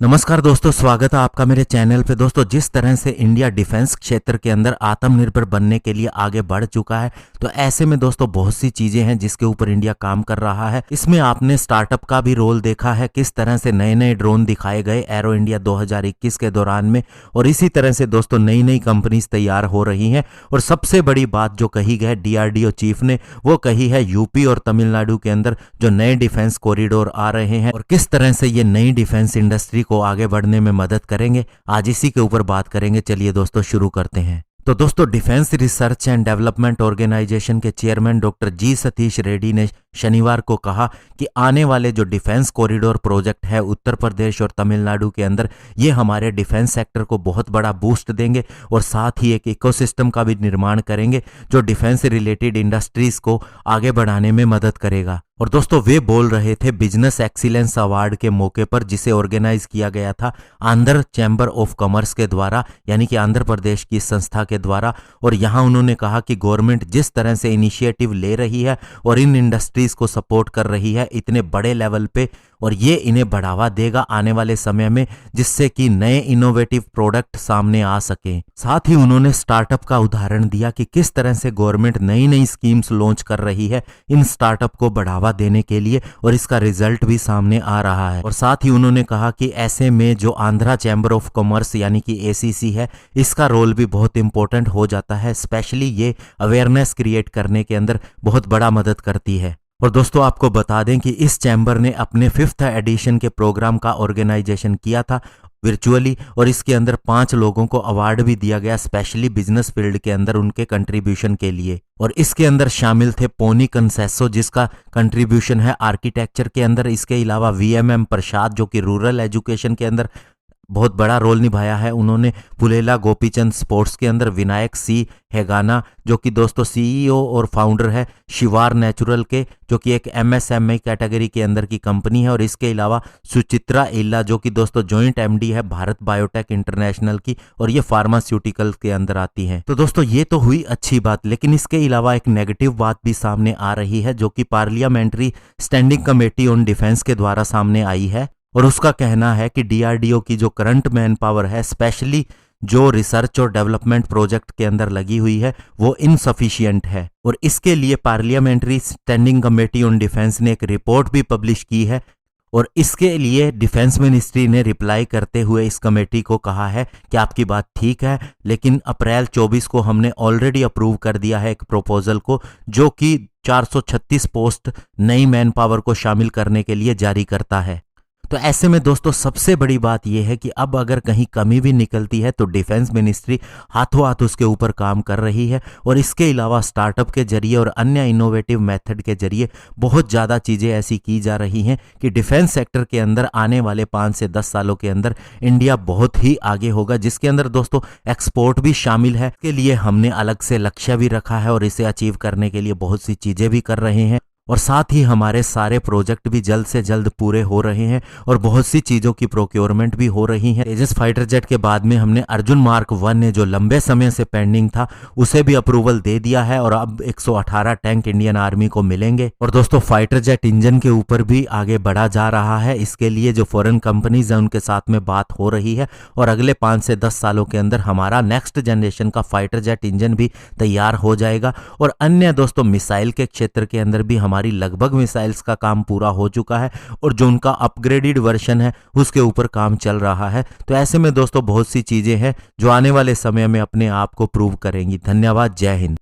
नमस्कार दोस्तों, स्वागत है आपका मेरे चैनल पे। दोस्तों, जिस तरह से इंडिया डिफेंस क्षेत्र के अंदर आत्मनिर्भर बनने के लिए आगे बढ़ चुका है, तो ऐसे में दोस्तों बहुत सी चीजें हैं जिसके ऊपर इंडिया काम कर रहा है। इसमें आपने स्टार्टअप का भी रोल देखा है, किस तरह से नए नए ड्रोन दिखाए गए एरो इंडिया 2021 के दौरान में, और इसी तरह से दोस्तों नई नई कंपनीज तैयार हो रही हैं। और सबसे बड़ी बात जो कही गई DRDO चीफ ने, वो कही है यूपी और तमिलनाडु के अंदर जो नए डिफेंस कॉरिडोर आ रहे हैं और किस तरह से ये नई डिफेंस इंडस्ट्री को आगे बढ़ने में मदद करेंगे, आज इसी के ऊपर बात करेंगे। चलिए दोस्तों शुरू करते हैं। तो दोस्तों, defence research and development organisation के chairman doctor G Satheesh Reddy ने शनिवार को कहा कि आने वाले जो डिफेंस कॉरिडोर प्रोजेक्ट है उत्तर प्रदेश और तमिलनाडु के अंदर, ये हमारे डिफेंस सेक्टर को बहुत बड़ा बूस्ट देंगे और साथ ही एक इकोसिस्टम का भी निर्माण करेंगे जो डिफेंस रिलेटेड इंडस्ट्रीज को आगे बढ़ाने में मदद करेगा। और दोस्तों, वे बोल रहे थे बिजनेस एक्सीलेंस अवार्ड के मौके पर, जिसे ऑर्गेनाइज किया गया था आंध्र चैम्बर ऑफ कॉमर्स के द्वारा, यानी कि आंध्र प्रदेश की संस्था के द्वारा। और यहाँ उन्होंने कहा कि गवर्नमेंट जिस तरह से इनिशिएटिव ले रही है और इन इंडस्ट्रीज को सपोर्ट कर रही है इतने बड़े लेवल पे, और ये इन्हें बढ़ावा देगा आने वाले समय में, जिससे कि नए इनोवेटिव प्रोडक्ट सामने आ सकें। साथ ही उन्होंने स्टार्टअप का उदाहरण दिया कि किस तरह से गवर्नमेंट नई नई स्कीम्स लॉन्च कर रही है इन स्टार्टअप को बढ़ावा देने के लिए, और इसका रिजल्ट भी सामने आ रहा है। और साथ ही उन्होंने कहा कि ऐसे में जो आंध्रा चैम्बर ऑफ कॉमर्स यानी कि ACC है, इसका रोल भी बहुत इंपॉर्टेंट हो जाता है। स्पेशली ये अवेयरनेस क्रिएट करने के अंदर बहुत बड़ा मदद करती है। और दोस्तों, आपको बता दें कि इस चैम्बर ने अपने 5th एडिशन के प्रोग्राम का ऑर्गेनाइजेशन किया था वर्चुअली, और इसके अंदर 5 लोगों को अवार्ड भी दिया गया स्पेशली बिजनेस फील्ड के अंदर उनके कंट्रीब्यूशन के लिए। और इसके अंदर शामिल थे पोनी कंसेसो, जिसका कंट्रीब्यूशन है आर्किटेक्चर के अंदर। इसके अलावा VMM प्रसाद, जो कि रूरल एजुकेशन के अंदर बहुत बड़ा रोल निभाया है उन्होंने। पुलेला गोपीचंद स्पोर्ट्स के अंदर, विनायक C हेगाना, जो कि दोस्तों CEO और फाउंडर है शिवार नेचुरल के, जो कि एक MSME कैटेगरी के अंदर की कंपनी है। और इसके अलावा सुचित्रा इल्ला, जो कि दोस्तों जॉइंट MD है भारत बायोटेक इंटरनेशनल की, और ये फार्मास्यूटिकल के अंदर आती हैं। तो दोस्तों, ये तो हुई अच्छी बात, लेकिन इसके अलावा एक नेगेटिव बात भी सामने आ रही है, जो कि parliamentary standing committee on defence के द्वारा सामने आई है। और उसका कहना है कि DRDO की जो करंट मैन पावर है, स्पेशली जो रिसर्च और डेवलपमेंट प्रोजेक्ट के अंदर लगी हुई है, वो इनसफिशिएंट है। और इसके लिए parliamentary standing committee on defence ने एक रिपोर्ट भी पब्लिश की है। और इसके लिए डिफेंस मिनिस्ट्री ने रिप्लाई करते हुए इस कमेटी को कहा है कि आपकी बात ठीक है, लेकिन अप्रैल 24 को हमने ऑलरेडी अप्रूव कर दिया है एक प्रपोजल को, जो कि 436 पोस्ट नई मैन पावर को शामिल करने के लिए जारी करता है। तो ऐसे में दोस्तों, सबसे बड़ी बात यह है कि अब अगर कहीं कमी भी निकलती है तो डिफेंस मिनिस्ट्री हाथों हाथ उसके ऊपर काम कर रही है। और इसके अलावा स्टार्टअप के जरिए और अन्य इनोवेटिव मेथड के जरिए बहुत ज़्यादा चीज़ें ऐसी की जा रही हैं कि डिफेंस सेक्टर के अंदर आने वाले 5 से 10 सालों के अंदर इंडिया बहुत ही आगे होगा, जिसके अंदर दोस्तों एक्सपोर्ट भी शामिल है। इसके लिए हमने अलग से लक्ष्य भी रखा है और इसे अचीव करने के लिए बहुत सी चीज़ें भी कर रहे हैं। और साथ ही हमारे सारे प्रोजेक्ट भी जल्द से जल्द पूरे हो रहे हैं और बहुत सी चीज़ों की प्रोक्योरमेंट भी हो रही है। तेजस फाइटर जेट के बाद में हमने अर्जुन मार्क 1 ने, जो लंबे समय से पेंडिंग था, उसे भी अप्रूवल दे दिया है और अब 118 टैंक इंडियन आर्मी को मिलेंगे। और दोस्तों, फाइटर जेट इंजन के ऊपर भी आगे बढ़ा जा रहा है। इसके लिए जो फॉरेन कंपनीज हैं उनके साथ में बात हो रही है और अगले 5 से 10 सालों के अंदर हमारा नेक्स्ट जनरेशन का फाइटर जेट इंजन भी तैयार हो जाएगा। और अन्य दोस्तों, मिसाइल के क्षेत्र के अंदर भी हमारी लगभग मिसाइल्स का काम पूरा हो चुका है और जो उनका अपग्रेडेड वर्जन है उसके ऊपर काम चल रहा है। तो ऐसे में दोस्तों बहुत सी चीजें हैं जो आने वाले समय में अपने आप को प्रूव करेंगी। धन्यवाद। जय हिंद।